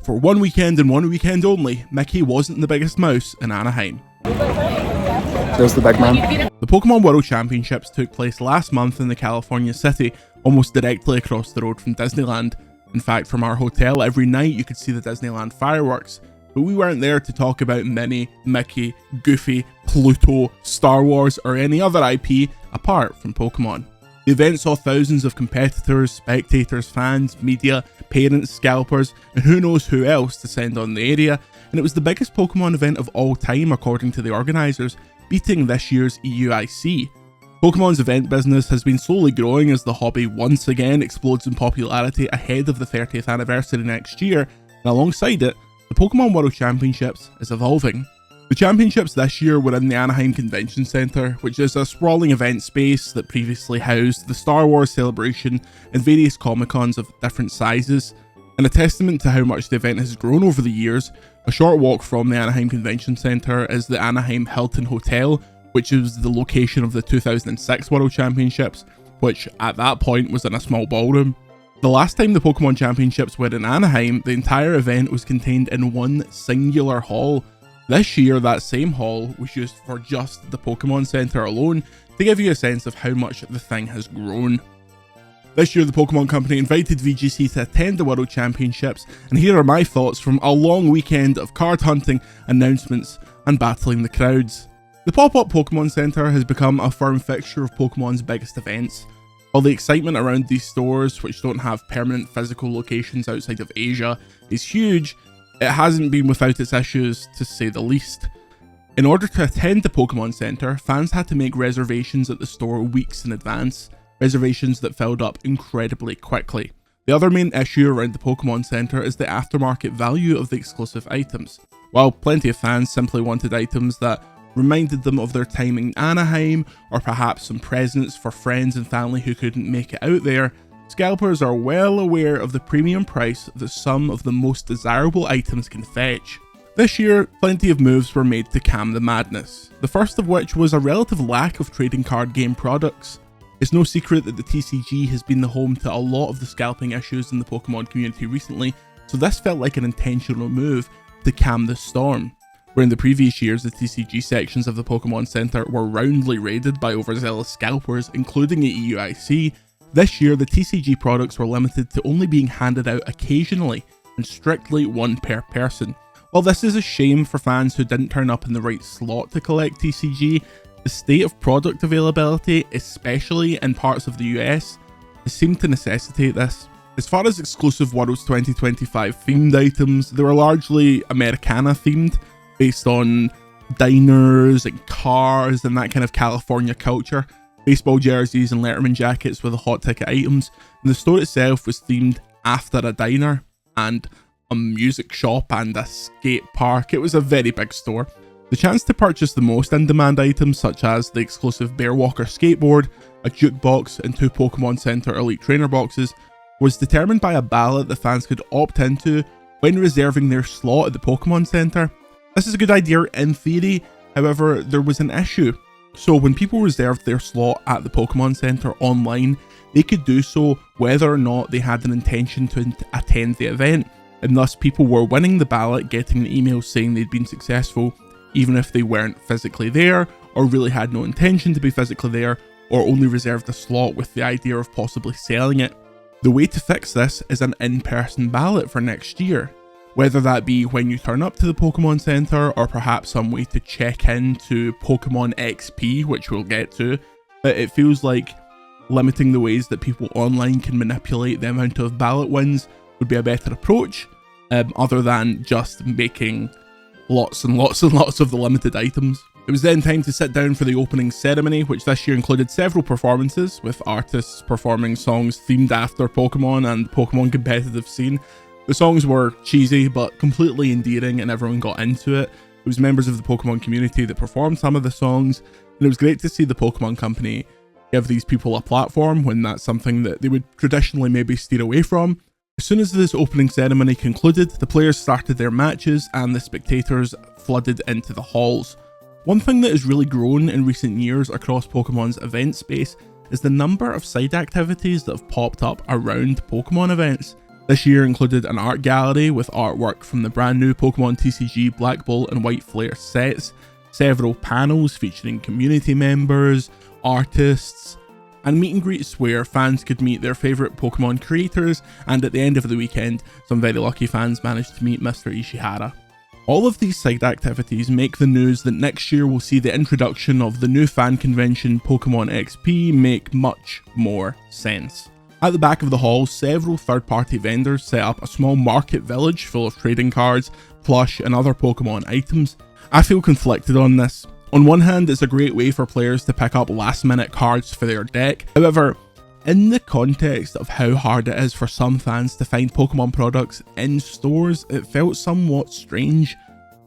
For one weekend and one weekend only, Mickey wasn't the biggest mouse in Anaheim. There's the big man. The Pokémon World Championships took place last month in the California city, almost directly across the road from Disneyland. In fact, from our hotel, every night you could see the Disneyland fireworks. But we weren't there to talk about Minnie, Mickey, Goofy, Pluto, Star Wars, or any other IP apart from Pokémon. The event saw thousands of competitors, spectators, fans, media, parents, scalpers, and who knows who else descend on the area, and it was the biggest Pokémon event of all time according to the organisers, beating this year's EUIC. Pokémon's event business has been slowly growing as the hobby once again explodes in popularity ahead of the 30th anniversary next year, and alongside it, the Pokémon World Championships is evolving. The championships this year were in the Anaheim Convention Center, which is a sprawling event space that previously housed the Star Wars celebration and various Comic-Cons of different sizes. And a testament to how much the event has grown over the years, a short walk from the Anaheim Convention Center is the Anaheim Hilton Hotel, which is the location of the 2006 World Championships, which at that point was in a small ballroom. The last time the Pokemon Championships were in Anaheim, the entire event was contained in one singular hall. This year, that same hall was used for just the Pokemon Center alone, to give you a sense of how much the thing has grown. This year, the Pokemon Company invited VGC to attend the World Championships, and here are my thoughts from a long weekend of card hunting, announcements, and battling the crowds. The pop-up Pokemon Center has become a firm fixture of Pokemon's biggest events. While the excitement around these stores, which don't have permanent physical locations outside of Asia, is huge, it hasn't been without its issues, to say the least. In order to attend the Pokemon Center, fans had to make reservations at the store weeks in advance, reservations that filled up incredibly quickly. The other main issue around the Pokemon Center is the aftermarket value of the exclusive items. While plenty of fans simply wanted items that reminded them of their time in Anaheim, or perhaps some presents for friends and family who couldn't make it out there, scalpers are well aware of the premium price that some of the most desirable items can fetch. This year, plenty of moves were made to calm the madness, the first of which was a relative lack of trading card game products. It's no secret that the TCG has been the home to a lot of the scalping issues in the Pokemon community recently, so this felt like an intentional move to calm the storm. Where in the previous years the TCG sections of the Pokemon Center were roundly raided by overzealous scalpers, including at EUIC, this year the TCG products were limited to only being handed out occasionally, and strictly one per person. While this is a shame for fans who didn't turn up in the right slot to collect TCG, the state of product availability, especially in parts of the US, has seemed to necessitate this. As far as exclusive Worlds 2025 themed items, they were largely Americana themed, based on diners and cars and that kind of California culture. Baseball jerseys and Letterman jackets were the hot ticket items, and the store itself was themed after a diner and a music shop and a skate park. It was a very big store. The chance to purchase the most in-demand items, such as the exclusive Bear Walker skateboard, a jukebox, and 2 Pokemon Center Elite Trainer boxes, was determined by a ballot that fans could opt into when reserving their slot at the Pokemon Center. This is a good idea in theory, however, there was an issue. So when people reserved their slot at the Pokemon Center online, they could do so whether or not they had an intention to attend the event, and thus people were winning the ballot, getting the emails saying they'd been successful, even if they weren't physically there, or really had no intention to be physically there, or only reserved a slot with the idea of possibly selling it. The way to fix this is an in-person ballot for next year. Whether that be when you turn up to the Pokemon Center, or perhaps some way to check in to Pokemon XP, which we'll get to, but it feels like limiting the ways that people online can manipulate the amount of ballot wins would be a better approach, other than just making lots and lots and lots of the limited items. It was then time to sit down for the opening ceremony, which this year included several performances, with artists performing songs themed after Pokemon and the Pokemon competitive scene. The songs were cheesy but completely endearing, and everyone got into it. It was members of the Pokemon community that performed some of the songs, and it was great to see the Pokemon Company give these people a platform when that's something that they would traditionally maybe steer away from. As soon as this opening ceremony concluded, the players started their matches and the spectators flooded into the halls. One thing that has really grown in recent years across Pokemon's event space is the number of side activities that have popped up around Pokemon events. This year included an art gallery with artwork from the brand new Pokemon TCG Black Bolt and White Flare sets, several panels featuring community members, artists, and meet and greets where fans could meet their favourite Pokemon creators, and at the end of the weekend, some very lucky fans managed to meet Mr. Ishihara. All of these side activities make the news that next year we'll see the introduction of the new fan convention Pokemon XP make much more sense. At the back of the hall, several third-party vendors set up a small market village full of trading cards, plush and other Pokemon items. I feel conflicted on this. On one hand, it's a great way for players to pick up last-minute cards for their deck. However, in the context of how hard it is for some fans to find Pokemon products in stores, it felt somewhat strange.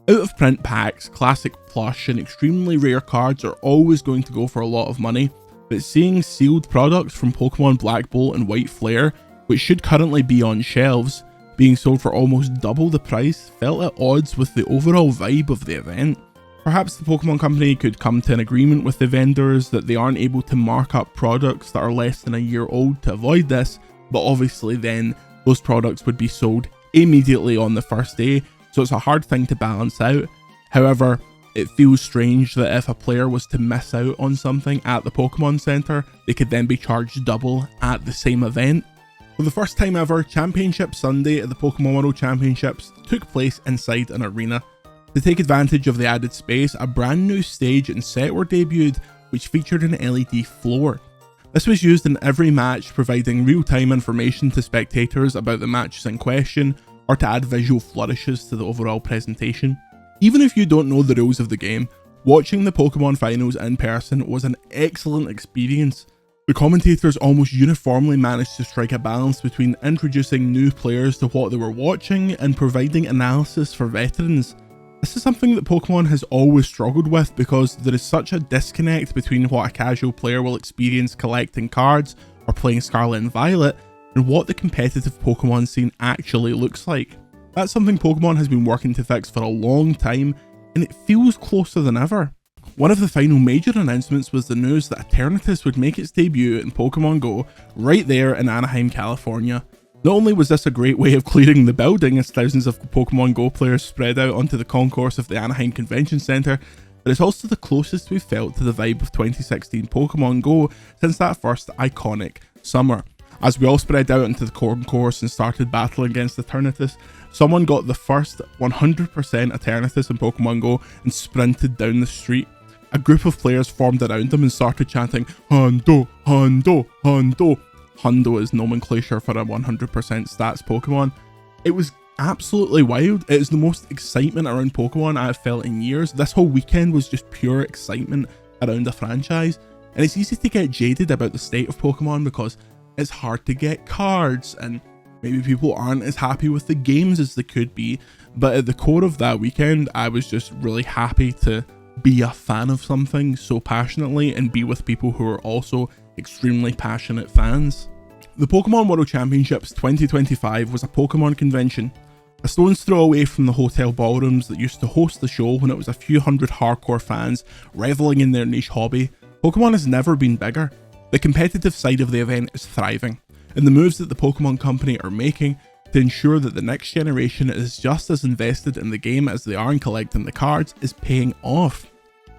Out-of-print packs, classic plush and extremely rare cards are always going to go for a lot of money, but seeing sealed products from Pokemon Black Bolt and White Flare, which should currently be on shelves, being sold for almost double the price felt at odds with the overall vibe of the event. Perhaps the Pokemon Company could come to an agreement with the vendors that they aren't able to mark up products that are less than a year old to avoid this, but obviously then those products would be sold immediately on the first day, so it's a hard thing to balance out. However, it feels strange that if a player was to miss out on something at the Pokemon Center, they could then be charged double at the same event. For the first time ever, Championship Sunday at the Pokémon World Championships took place inside an arena. To take advantage of the added space, a brand new stage and set were debuted, which featured an LED floor. This was used in every match, providing real-time information to spectators about the matches in question, or to add visual flourishes to the overall presentation. Even if you don't know the rules of the game, watching the Pokemon finals in person was an excellent experience. The commentators almost uniformly managed to strike a balance between introducing new players to what they were watching and providing analysis for veterans. This is something that Pokemon has always struggled with because there is such a disconnect between what a casual player will experience collecting cards or playing Scarlet and Violet and what the competitive Pokemon scene actually looks like. That's something Pokemon has been working to fix for a long time, and it feels closer than ever. One of the final major announcements was the news that Eternatus would make its debut in Pokemon Go right there in Anaheim, California. Not only was this a great way of clearing the building as thousands of Pokemon Go players spread out onto the concourse of the Anaheim Convention Center, but it's also the closest we've felt to the vibe of 2016 Pokemon Go since that first iconic summer. As we all spread out into the concourse and started battling against Eternatus, someone got the first 100% Eternatus in Pokemon Go and sprinted down the street. A group of players formed around him and started chanting, "Hundo, Hundo, Hundo." Hundo is nomenclature for a 100% stats Pokemon. It was absolutely wild. It is the most excitement around Pokemon I have felt in years. This whole weekend was just pure excitement around a franchise, and it's easy to get jaded about the state of Pokemon because it's hard to get cards and maybe people aren't as happy with the games as they could be, but at the core of that weekend I was just really happy to be a fan of something so passionately and be with people who are also extremely passionate fans. The Pokémon World Championships 2025 was a Pokemon convention, a stone's throw away from the hotel ballrooms that used to host the show when it was a few hundred hardcore fans reveling in their niche hobby. Pokemon has never been bigger. The competitive side of the event is thriving, and the moves that the Pokemon Company are making to ensure that the next generation is just as invested in the game as they are in collecting the cards is paying off.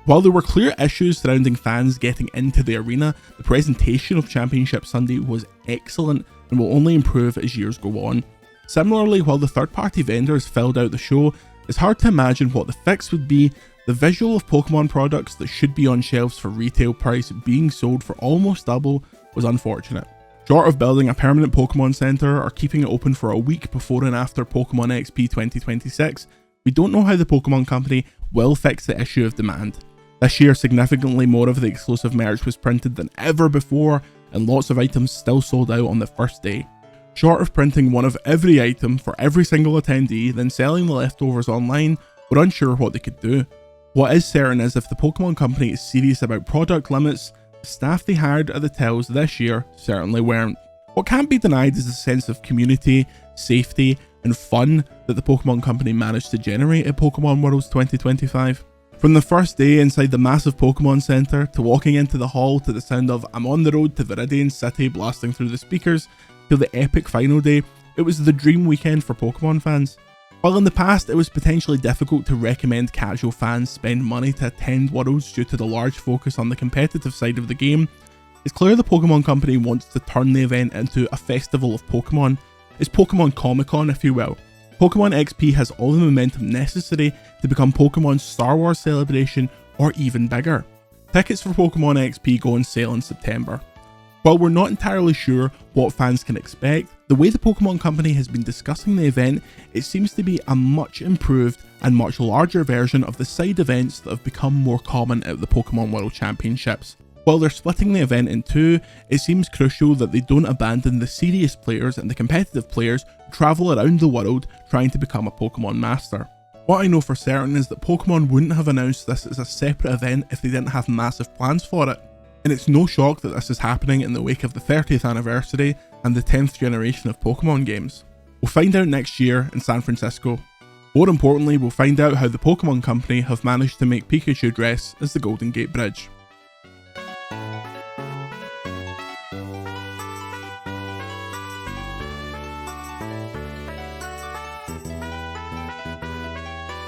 While there were clear issues surrounding fans getting into the arena, the presentation of Championship Sunday was excellent and will only improve as years go on. Similarly, while the third-party vendors filled out the show, it's hard to imagine what the fix would be. The visual of Pokemon products that should be on shelves for retail price being sold for almost double was unfortunate. Short of building a permanent Pokemon Center or keeping it open for a week before and after Pokemon XP 2026, we don't know how the Pokemon Company will fix the issue of demand. This year, significantly more of the exclusive merch was printed than ever before, and lots of items still sold out on the first day. Short of printing one of every item for every single attendee, then selling the leftovers online, we're unsure what they could do. What is certain is if the Pokemon Company is serious about product limits, the staff they hired at the tills this year certainly weren't. What can't be denied is the sense of community, safety, and fun that the Pokemon Company managed to generate at Pokemon Worlds 2025. From the first day inside the massive Pokemon Center, to walking into the hall to the sound of "I'm on the road to Viridian City" blasting through the speakers, to the epic final day, It was the dream weekend for Pokemon fans. While in the past it was potentially difficult to recommend casual fans spend money to attend Worlds due to the large focus on the competitive side of the game, it's clear the Pokemon Company wants to turn the event into a festival of Pokemon. It's Pokemon Comic-Con, if you will. Pokemon XP has all the momentum necessary to become Pokemon's Star Wars celebration or even bigger. Tickets for Pokemon XP go on sale in September. While we're not entirely sure what fans can expect, the way the Pokemon Company has been discussing the event, it seems to be a much improved and much larger version of the side events that have become more common at the Pokémon World Championships. While they're splitting the event in two, it seems crucial that they don't abandon the serious players and the competitive players who travel around the world trying to become a Pokemon Master. What I know for certain is that Pokemon wouldn't have announced this as a separate event if they didn't have massive plans for it. And it's no shock that this is happening in the wake of the 30th anniversary and the 10th generation of Pokemon games. We'll find out next year in San Francisco. More importantly, we'll find out how the Pokemon Company have managed to make Pikachu dress as the Golden Gate Bridge.